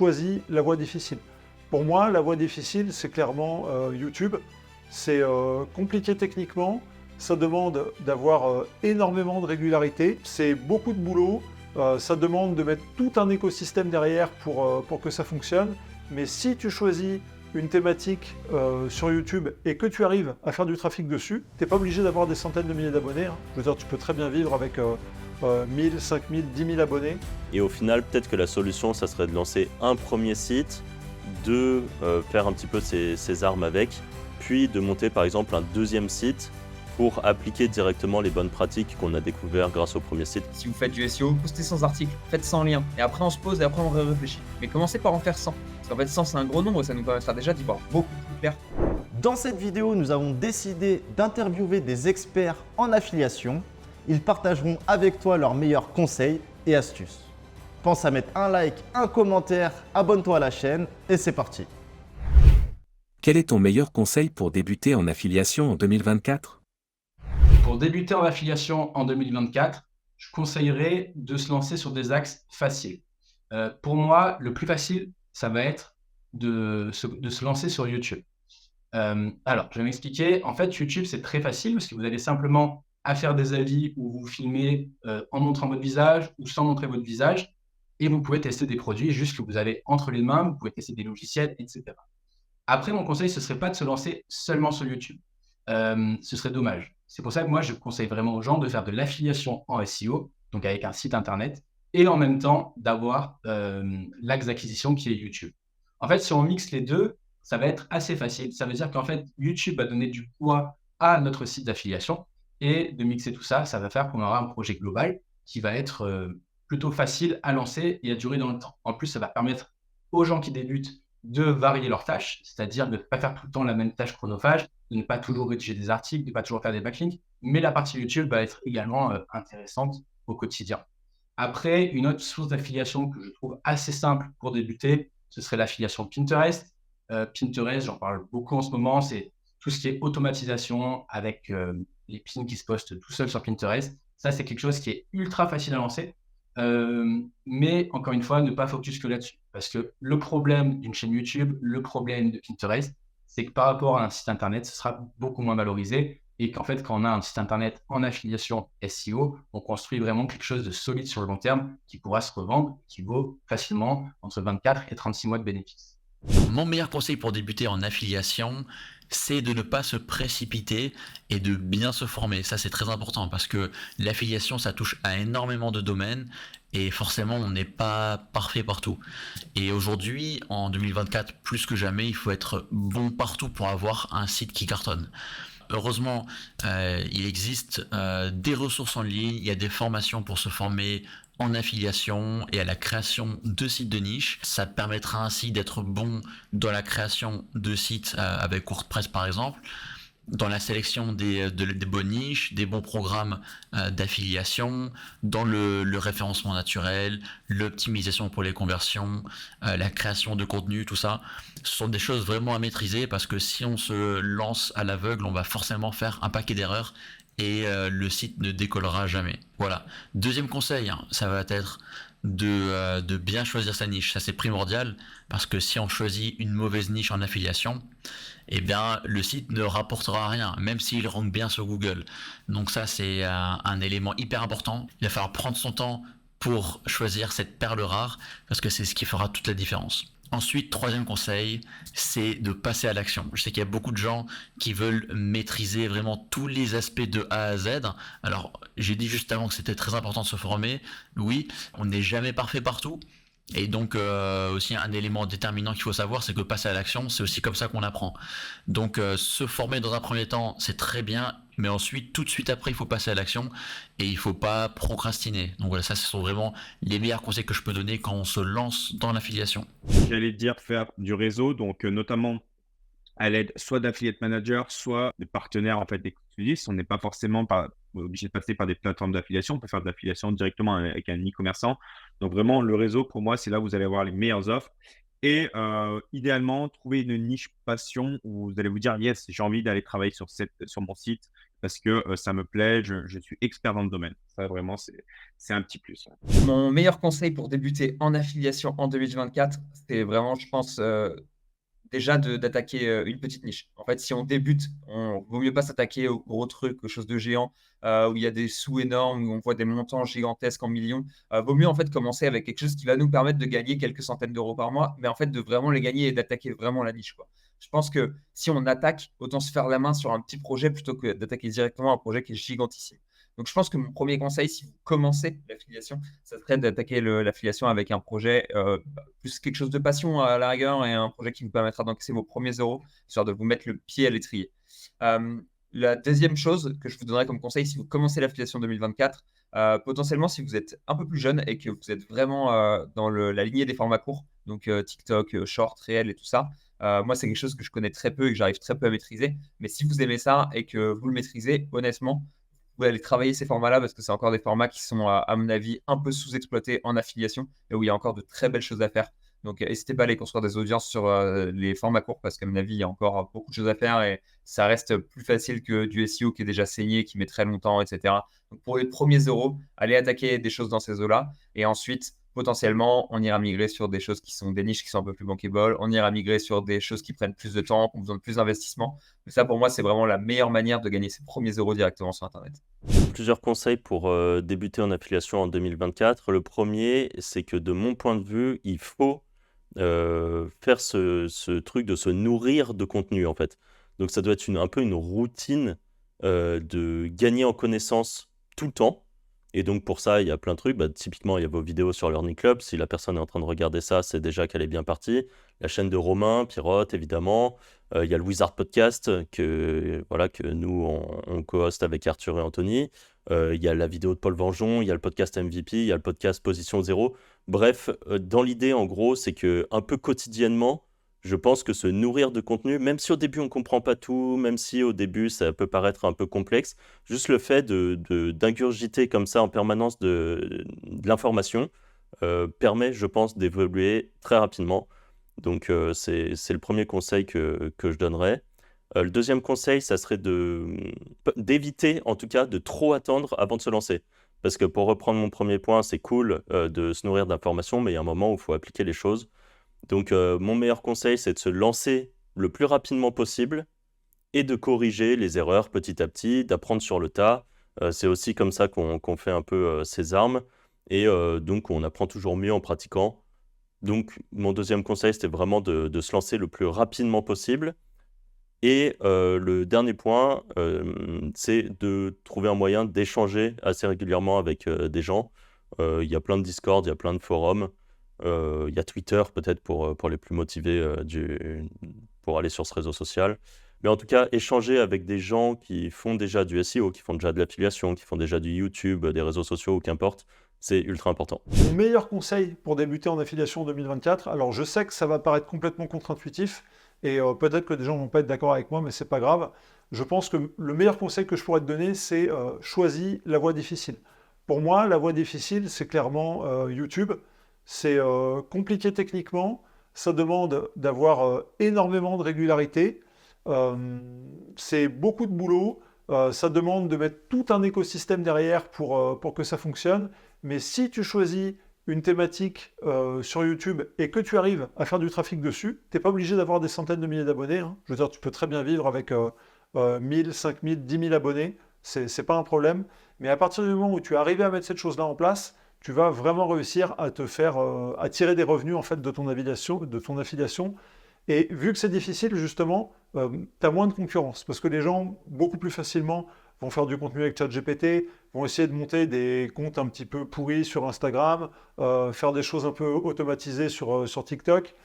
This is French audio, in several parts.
choisis la voie difficile. Pour moi, la voie difficile, c'est clairement YouTube. C'est compliqué techniquement, ça demande d'avoir énormément de régularité, c'est beaucoup de boulot, ça demande de mettre tout un écosystème derrière pour que ça fonctionne. Mais si tu choisis une thématique sur YouTube et que tu arrives à faire du trafic dessus, t'es pas obligé d'avoir des centaines de milliers d'abonnés. Hein. Je veux dire, tu peux très bien vivre avec 1000, 5000, 10 000 abonnés. Et au final, peut-être que la solution, ça serait de lancer un premier site, de faire un petit peu ses armes avec, puis de monter par exemple un deuxième site pour appliquer directement les bonnes pratiques qu'on a découvertes grâce au premier site. Si vous faites du SEO, postez 100 articles, faites 100 liens, et après on se pose et après on réfléchit. Mais commencez par en faire 100, parce qu'en fait 100 c'est un gros nombre et ça nous permettra déjà d'y voir beaucoup plus clair. Dans cette vidéo, nous avons décidé d'interviewer des experts en affiliation. Ils partageront avec toi leurs meilleurs conseils et astuces. Pense à mettre un like, un commentaire, abonne-toi à la chaîne et c'est parti. Quel est ton meilleur conseil pour débuter en affiliation en 2024 ? Pour débuter en affiliation en 2024, je conseillerais de se lancer sur des axes faciles. Pour moi, le plus facile, ça va être de se lancer sur YouTube. Alors, je vais m'expliquer. En fait, YouTube, c'est très facile parce que vous avez simplement à faire des avis où vous filmez en montrant votre visage ou sans montrer votre visage et vous pouvez tester des produits juste que vous avez entre les mains, vous pouvez tester des logiciels, etc. Après, mon conseil, ce ne serait pas de se lancer seulement sur YouTube. Ce serait dommage. C'est pour ça que moi, je conseille vraiment aux gens de faire de l'affiliation en SEO, donc avec un site internet, et en même temps d'avoir l'axe d'acquisition qui est YouTube. En fait, si on mixe les deux, ça va être assez facile. Ça veut dire qu'en fait, YouTube va donner du poids à notre site d'affiliation, et de mixer tout ça, ça va faire qu'on aura un projet global qui va être plutôt facile à lancer et à durer dans le temps. En plus, ça va permettre aux gens qui débutent de varier leurs tâches, c'est-à-dire de ne pas faire tout le temps la même tâche chronophage, de ne pas toujours rédiger des articles, de ne pas toujours faire des backlinks, mais la partie YouTube va être également intéressante au quotidien. Après, une autre source d'affiliation que je trouve assez simple pour débuter, ce serait l'affiliation Pinterest. Pinterest, j'en parle beaucoup en ce moment, c'est tout ce qui est automatisation avec les pins qui se postent tout seuls sur Pinterest. Ça, c'est quelque chose qui est ultra facile à lancer. Mais encore une fois, ne pas focus que là-dessus. Parce que le problème d'une chaîne YouTube, le problème de Pinterest, c'est que par rapport à un site internet, ce sera beaucoup moins valorisé. Et qu'en fait, quand on a un site internet en affiliation SEO, on construit vraiment quelque chose de solide sur le long terme qui pourra se revendre, qui vaut facilement entre 24 et 36 mois de bénéfices. Mon meilleur conseil pour débuter en affiliation, c'est de ne pas se précipiter et de bien se former. Ça, c'est très important parce que l'affiliation, ça touche à énormément de domaines et forcément, on n'est pas parfait partout. Et aujourd'hui, en 2024, plus que jamais, il faut être bon partout pour avoir un site qui cartonne. Heureusement, il existe des ressources en ligne, il y a des formations pour se former en affiliation et à la création de sites de niche. Ça permettra ainsi d'être bon dans la création de sites avec WordPress par exemple, dans la sélection des bonnes niches, des bons programmes d'affiliation, dans le référencement naturel, l'optimisation pour les conversions, la création de contenu, tout ça. Ce sont des choses vraiment à maîtriser parce que si on se lance à l'aveugle, on va forcément faire un paquet d'erreurs et le site ne décollera jamais. Voilà. Deuxième conseil, hein, ça va être de bien choisir sa niche. Ça, c'est primordial parce que si on choisit une mauvaise niche en affiliation, eh bien, le site ne rapportera rien, même s'il rank bien sur Google. Donc ça, c'est un élément hyper important. Il va falloir prendre son temps pour choisir cette perle rare parce que c'est ce qui fera toute la différence. Ensuite, troisième conseil, c'est de passer à l'action. Je sais qu'il y a beaucoup de gens qui veulent maîtriser vraiment tous les aspects de A à Z. Alors, j'ai dit juste avant que c'était très important de se former. Oui, on n'est jamais parfait partout. Et donc aussi un élément déterminant qu'il faut savoir, c'est que passer à l'action, c'est aussi comme ça qu'on apprend. Donc se former dans un premier temps, c'est très bien, mais ensuite, tout de suite après, il faut passer à l'action et il ne faut pas procrastiner. Donc voilà, ça, ce sont vraiment les meilleurs conseils que je peux donner quand on se lance dans l'affiliation. J'allais dire faire du réseau, donc notamment à l'aide soit d'affiliate manager, soit de partenaires en fait exclusifs. On n'est pas forcément obligé de passer par des plateformes d'affiliation. On peut faire de l'affiliation directement avec un e-commerçant. Donc vraiment, le réseau, pour moi, c'est là où vous allez avoir les meilleures offres. Et idéalement, trouver une niche passion où vous allez vous dire: «Yes, j'ai envie d'aller travailler sur mon site parce que, ça me plaît, je suis expert dans le domaine». Ça vraiment, c'est un petit plus, ouais. Mon meilleur conseil pour débuter en affiliation en 2024, c'est vraiment, je pense, déjà d'attaquer, une petite niche. En fait, si on débute, on vaut mieux pas s'attaquer aux gros trucs, aux choses de géants, où il y a des sous énormes, où on voit des montants gigantesques en millions. Vaut mieux, en fait, commencer avec quelque chose qui va nous permettre de gagner quelques centaines d'euros par mois, mais en fait, de vraiment les gagner et d'attaquer vraiment la niche, quoi. Je pense que si on attaque, autant se faire la main sur un petit projet plutôt que d'attaquer directement un projet qui est gigantissime. Donc je pense que mon premier conseil, si vous commencez l'affiliation, ça serait d'attaquer l'affiliation avec un projet, plus quelque chose de passion à la rigueur et un projet qui vous permettra d'encaisser vos premiers euros, histoire de vous mettre le pied à l'étrier. La deuxième chose que je vous donnerais comme conseil, si vous commencez l'affiliation 2024, potentiellement si vous êtes un peu plus jeune et que vous êtes vraiment dans la lignée des formats courts, donc TikTok, Short, Réel et tout ça, moi c'est quelque chose que je connais très peu et que j'arrive très peu à maîtriser. Mais si vous aimez ça et que vous le maîtrisez, honnêtement, vous pouvez aller travailler ces formats-là parce que c'est encore des formats qui sont, à mon avis, un peu sous-exploités en affiliation et où il y a encore de très belles choses à faire. Donc, n'hésitez pas à aller construire des audiences sur les formats courts parce qu'à mon avis, il y a encore beaucoup de choses à faire et ça reste plus facile que du SEO qui est déjà saigné, qui met très longtemps, etc. Donc, pour les premiers euros, allez attaquer des choses dans ces eaux-là et ensuite, potentiellement, on ira migrer sur des choses qui sont des niches qui sont un peu plus bankable. On ira migrer sur des choses qui prennent plus de temps, qui ont besoin de plus d'investissement. Mais ça, pour moi, c'est vraiment la meilleure manière de gagner ses premiers euros directement sur Internet. Plusieurs conseils pour débuter en affiliation en 2024. Le premier, c'est que de mon point de vue, il faut faire ce truc de se nourrir de contenu en fait. Donc ça doit être un peu une routine de gagner en connaissances tout le temps. Et donc pour ça, il y a plein de trucs. Bah, typiquement, il y a vos vidéos sur Learning Club. Si la personne est en train de regarder ça, c'est déjà qu'elle est bien partie. La chaîne de Romain, Pirotte, évidemment. Il y a le Wizard Podcast voilà, que nous, on co-host avec Arthur et Anthony. Il y a la vidéo de Paul Vengeon, il y a le podcast MVP, il y a le podcast Position Zéro. Bref, dans l'idée, en gros, c'est que un peu quotidiennement, je pense que se nourrir de contenu, même si au début on ne comprend pas tout, même si au début ça peut paraître un peu complexe, juste le fait d'ingurgiter comme ça en permanence de l'information permet, je pense, d'évoluer très rapidement. Donc c'est le premier conseil que je donnerais. Le deuxième conseil, ça serait d'éviter, en tout cas, de trop attendre avant de se lancer. Parce que pour reprendre mon premier point, c'est cool de se nourrir d'informations, mais il y a un moment où il faut appliquer les choses. Donc mon meilleur conseil, c'est de se lancer le plus rapidement possible et de corriger les erreurs petit à petit, d'apprendre sur le tas. C'est aussi comme ça qu'on fait un peu ses armes. Et donc on apprend toujours mieux en pratiquant. Donc mon deuxième conseil, c'était vraiment de se lancer le plus rapidement possible. Et le dernier point, c'est de trouver un moyen d'échanger assez régulièrement avec des gens. Il y a plein de Discord, il y a plein de forums. Il y a Twitter peut-être pour les plus motivés pour aller sur ce réseau social. Mais en tout cas, échanger avec des gens qui font déjà du SEO, qui font déjà de l'affiliation, qui font déjà du YouTube, des réseaux sociaux ou qu'importe, c'est ultra important. Mon meilleur conseil pour débuter en affiliation en 2024, alors je sais que ça va paraître complètement contre-intuitif et peut-être que des gens ne vont pas être d'accord avec moi, mais c'est pas grave. Je pense que le meilleur conseil que je pourrais te donner, c'est choisis la voie difficile. Pour moi, la voie difficile, c'est clairement YouTube. C'est compliqué techniquement, ça demande d'avoir énormément de régularité, c'est beaucoup de boulot, ça demande de mettre tout un écosystème derrière pour que ça fonctionne. Mais si tu choisis une thématique sur YouTube et que tu arrives à faire du trafic dessus, tu n'es pas obligé d'avoir des centaines de milliers d'abonnés. Hein. Je veux dire, tu peux très bien vivre avec 1000, 5000, 10 000 abonnés, c'est pas un problème. Mais à partir du moment où tu es arrivé à mettre cette chose-là en place, tu vas vraiment réussir à te faire à tirer des revenus en fait de ton affiliation. Et vu que c'est difficile, justement, tu as moins de concurrence parce que les gens, beaucoup plus facilement, vont faire du contenu avec ChatGPT, vont essayer de monter des comptes un petit peu pourris sur Instagram, faire des choses un peu automatisées sur TikTok.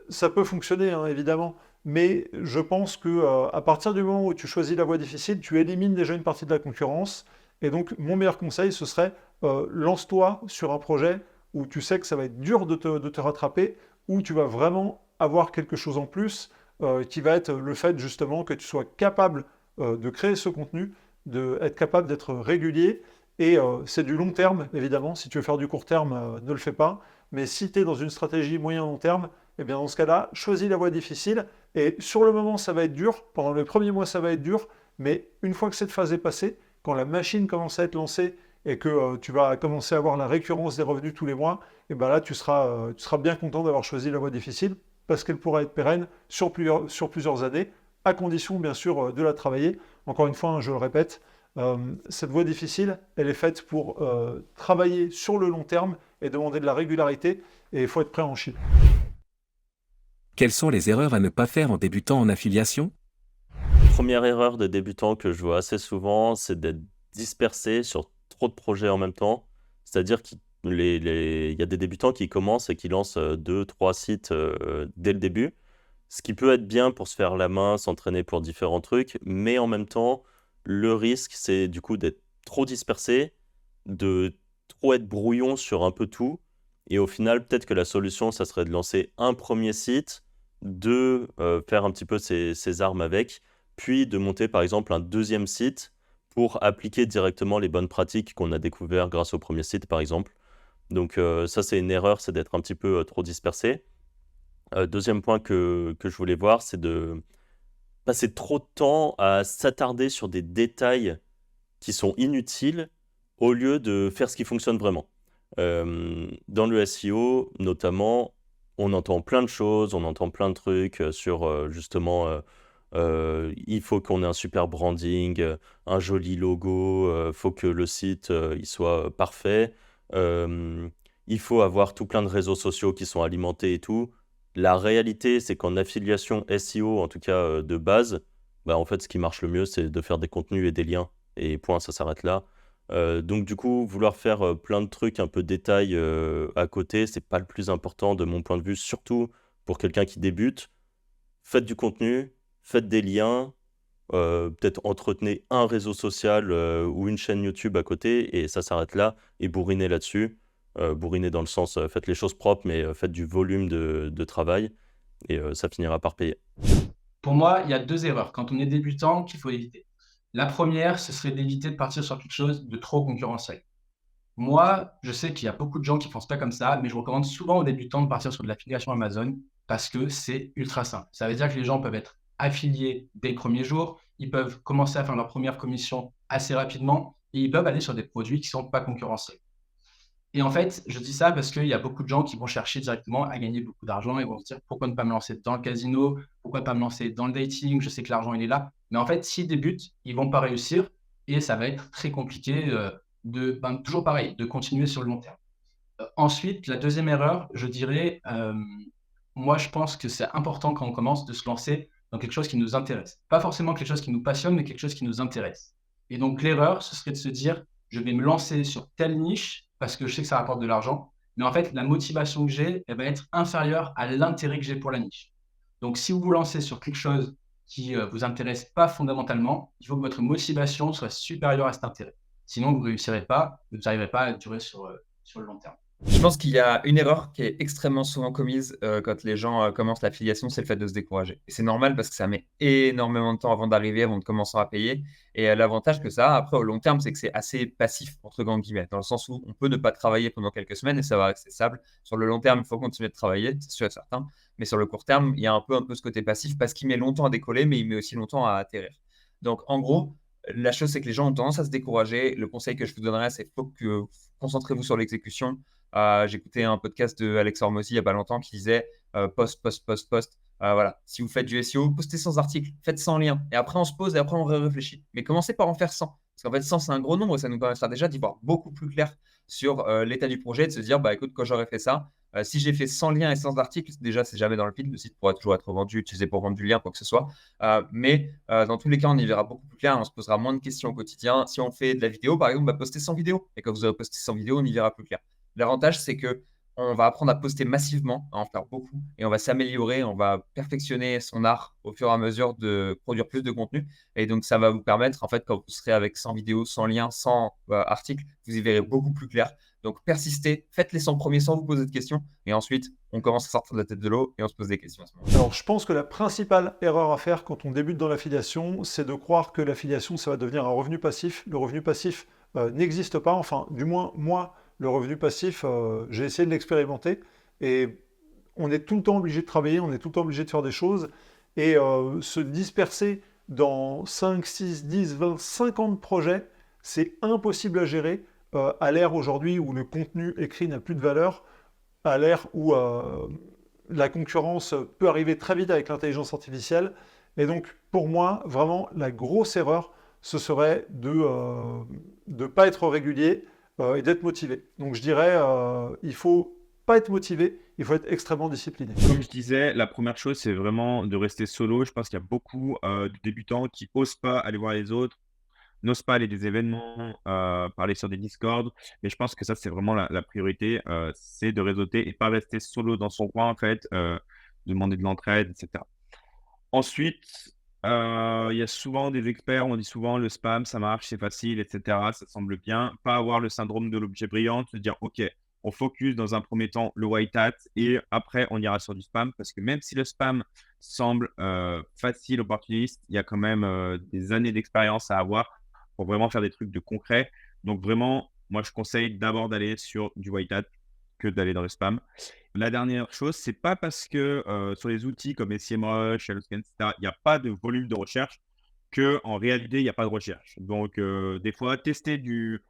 Ça peut fonctionner, hein, évidemment, mais je pense que à partir du moment où tu choisis la voie difficile, tu élimines déjà une partie de la concurrence. Et donc, mon meilleur conseil, ce serait lance-toi sur un projet où tu sais que ça va être dur de te rattraper, où tu vas vraiment avoir quelque chose en plus, qui va être le fait justement que tu sois capable de créer ce contenu, d'être capable d'être régulier. Et c'est du long terme, évidemment. Si tu veux faire du court terme, ne le fais pas. Mais si tu es dans une stratégie moyen-long terme, eh bien dans ce cas-là, choisis la voie difficile. Et sur le moment, ça va être dur. Pendant les premiers mois, ça va être dur. Mais une fois que cette phase est passée, quand la machine commence à être lancée et que tu vas commencer à avoir la récurrence des revenus tous les mois, et ben là, tu seras bien content d'avoir choisi la voie difficile parce qu'elle pourra être pérenne sur plusieurs années, à condition, bien sûr, de la travailler. Encore une fois, hein, je le répète, cette voie difficile, elle est faite pour travailler sur le long terme et demander de la régularité, et il faut être prêt à en chier. Quelles sont les erreurs à ne pas faire en débutant en affiliation? Première erreur de débutant que je vois assez souvent, c'est d'être dispersé sur trop de projets en même temps. C'est-à-dire qu'il y a des débutants qui commencent et qui lancent 2, 3 sites dès le début. Ce qui peut être bien pour se faire la main, s'entraîner pour différents trucs, mais en même temps, le risque, c'est du coup d'être trop dispersé, de trop être brouillon sur un peu tout. Et au final, peut-être que la solution, ça serait de lancer un premier site, de faire un petit peu ses armes avec, puis de monter par exemple un deuxième site pour appliquer directement les bonnes pratiques qu'on a découvertes grâce au premier site, par exemple. Donc ça, c'est une erreur, c'est d'être un petit peu trop dispersé. Deuxième point que je voulais voir, c'est de passer trop de temps à s'attarder sur des détails qui sont inutiles au lieu de faire ce qui fonctionne vraiment. Dans le SEO, notamment, on entend plein de choses, on entend plein de trucs sur justement, il faut qu'on ait un super branding, un joli logo, faut que le site il soit parfait, il faut avoir tout plein de réseaux sociaux qui sont alimentés et tout. La réalité, c'est qu'en affiliation SEO, en tout cas de base, bah, en fait, ce qui marche le mieux, c'est de faire des contenus et des liens. Et point, ça s'arrête là. Donc du coup, vouloir faire plein de trucs un peu détails à côté, c'est pas le plus important de mon point de vue, surtout pour quelqu'un qui débute. Faites du contenu, faites des liens, peut-être entretenez un réseau social ou une chaîne YouTube à côté, et ça s'arrête là, et bourrinez là-dessus. Bourrinez dans le sens, faites les choses propres, mais faites du volume de travail, et ça finira par payer. Pour moi, il y a 2 erreurs quand on est débutant qu'il faut éviter. La première, ce serait d'éviter de partir sur quelque chose de trop concurrentiel. Moi, je sais qu'il y a beaucoup de gens qui ne pensent pas comme ça, mais je recommande souvent aux débutants de partir sur de l'affiliation Amazon parce que c'est ultra simple. Ça veut dire que les gens peuvent être affiliés dès le premier jour, ils peuvent commencer à faire leur première commission assez rapidement et ils peuvent aller sur des produits qui ne sont pas concurrentiels. Et en fait, je dis ça parce qu'il y a beaucoup de gens qui vont chercher directement à gagner beaucoup d'argent et vont se dire pourquoi ne pas me lancer dans le casino, pourquoi ne pas me lancer dans le dating, je sais que l'argent il est là. Mais en fait, s'ils débutent, ils ne vont pas réussir et ça va être très compliqué toujours pareil, de continuer sur le long terme. Ensuite, la deuxième erreur, je dirais, moi je pense que c'est important quand on commence de se lancer dans quelque chose qui nous intéresse. Pas forcément quelque chose qui nous passionne, mais quelque chose qui nous intéresse. Et donc l'erreur, ce serait de se dire, je vais me lancer sur telle niche parce que je sais que ça rapporte de l'argent. Mais en fait, la motivation que j'ai, elle va être inférieure à l'intérêt que j'ai pour la niche. Donc si vous vous lancez sur quelque chose qui ne vous intéresse pas fondamentalement, il faut que votre motivation soit supérieure à cet intérêt. Sinon, vous ne réussirez pas, vous n'arriverez pas à durer sur le long terme. Je pense qu'il y a une erreur qui est extrêmement souvent commise quand les gens commencent l'affiliation, c'est le fait de se décourager. Et c'est normal parce que ça met énormément de temps avant d'arriver, avant de commencer à payer. Et l'avantage que ça a, après, au long terme, c'est que c'est assez passif, entre grands guillemets, dans le sens où on peut ne pas travailler pendant quelques semaines et ça va rester stable. Sur le long terme, il faut continuer de travailler, c'est sûr et certain. Mais sur le court terme, il y a un peu ce côté passif parce qu'il met longtemps à décoller, mais il met aussi longtemps à atterrir. Donc, en gros, la chose, c'est que les gens ont tendance à se décourager. Le conseil que je vous donnerais, c'est faut que concentrez-vous sur l'exécution. J'écoutais un podcast de Alex Hormozy il n'y a pas longtemps qui disait post. Voilà. Si vous faites du SEO, postez 100 articles, faites 100 liens. Et après, on se pose et après, on réfléchit. Mais commencez par en faire 100. Parce qu'en fait, 100, c'est un gros nombre et ça nous permettra déjà d'y voir beaucoup plus clair sur l'état du projet, de se dire, bah écoute, quand j'aurai fait ça, si j'ai fait 100 liens et 100 articles, déjà, c'est jamais dans le vide. Le site pourra toujours être vendu, utilisé pour vendre du lien, quoi que ce soit. Mais dans tous les cas, on y verra beaucoup plus clair. On se posera moins de questions au quotidien. Si on fait de la vidéo, par exemple, on va poster 100 vidéos. Et quand vous aurez posté 100 vidéos, on y verra plus clair. L'avantage, c'est que on va apprendre à poster massivement, à en faire beaucoup, et on va s'améliorer, on va perfectionner son art au fur et à mesure de produire plus de contenu. Et donc, ça va vous permettre, en fait, quand vous serez avec 100 vidéos, 100 liens, 100 articles, vous y verrez beaucoup plus clair. Donc, persistez, faites les 100 premiers sans vous poser de questions, et ensuite, on commence à sortir de la tête de l'eau et on se pose des questions à ce moment-là. Alors, je pense que la principale erreur à faire quand on débute dans l'affiliation, c'est de croire que l'affiliation, ça va devenir un revenu passif. Le revenu passif n'existe pas, enfin, du moins, moi, le revenu passif, j'ai essayé de l'expérimenter et on est tout le temps obligé de travailler, on est tout le temps obligé de faire des choses, et se disperser dans 5, 6, 10, 20, 50 projets, c'est impossible à gérer à l'ère aujourd'hui où le contenu écrit n'a plus de valeur, à l'ère où la concurrence peut arriver très vite avec l'intelligence artificielle. Et donc, pour moi, vraiment, la grosse erreur, ce serait de ne pas être régulier et d'être motivé. Donc, je dirais, il faut pas être motivé, il faut être extrêmement discipliné. Comme je disais, la première chose, c'est vraiment de rester solo. Je pense qu'il y a beaucoup de débutants qui osent pas aller voir les autres, n'osent pas aller des événements, parler sur des Discord. Mais je pense que ça, c'est vraiment la priorité, c'est de réseauter et pas rester solo dans son coin, en fait, demander de l'entraide, etc. Ensuite, il y a souvent des experts, on dit souvent le spam, ça marche, c'est facile, etc. Ça semble bien. Pas avoir le syndrome de l'objet brillant, se dire, OK, on focus dans un premier temps le white hat et après on ira sur du spam parce que même si le spam semble facile, opportuniste, il y a quand même des années d'expérience à avoir pour vraiment faire des trucs de concret. Donc vraiment, moi je conseille d'abord d'aller sur du white hat que d'aller dans le spam. La dernière chose, c'est pas parce que sur les outils comme SEMrush, Shadowscan, etc., il n'y a pas de volume de recherche qu'en réalité, il n'y a pas de recherche. Donc, des fois, tester du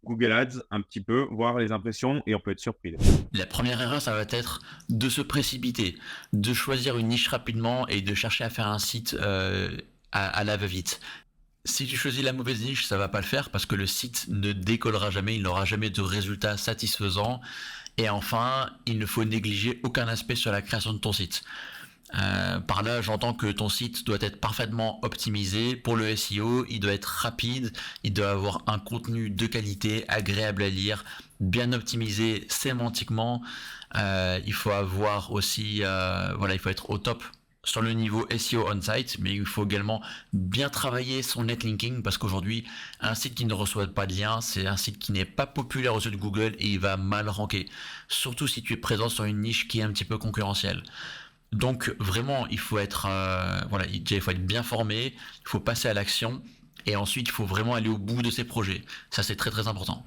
Google Ads un petit peu, voir les impressions et on peut être surpris. La première erreur, ça va être de se précipiter, de choisir une niche rapidement et de chercher à faire un site à la va-vite. Si tu choisis la mauvaise niche, ça va pas le faire parce que le site ne décollera jamais, il n'aura jamais de résultats satisfaisants. Et enfin, il ne faut négliger aucun aspect sur la création de ton site. Par là, j'entends que ton site doit être parfaitement optimisé. Pour le SEO, il doit être rapide, il doit avoir un contenu de qualité, agréable à lire, bien optimisé sémantiquement. Il faut avoir aussi, il faut être au top sur le niveau SEO on-site, mais il faut également bien travailler son netlinking parce qu'aujourd'hui, un site qui ne reçoit pas de lien, c'est un site qui n'est pas populaire aux yeux de Google et il va mal ranker. Surtout si tu es présent sur une niche qui est un petit peu concurrentielle. Donc vraiment, il faut être, il faut être bien formé, il faut passer à l'action et ensuite il faut vraiment aller au bout de ses projets. Ça, c'est très très important.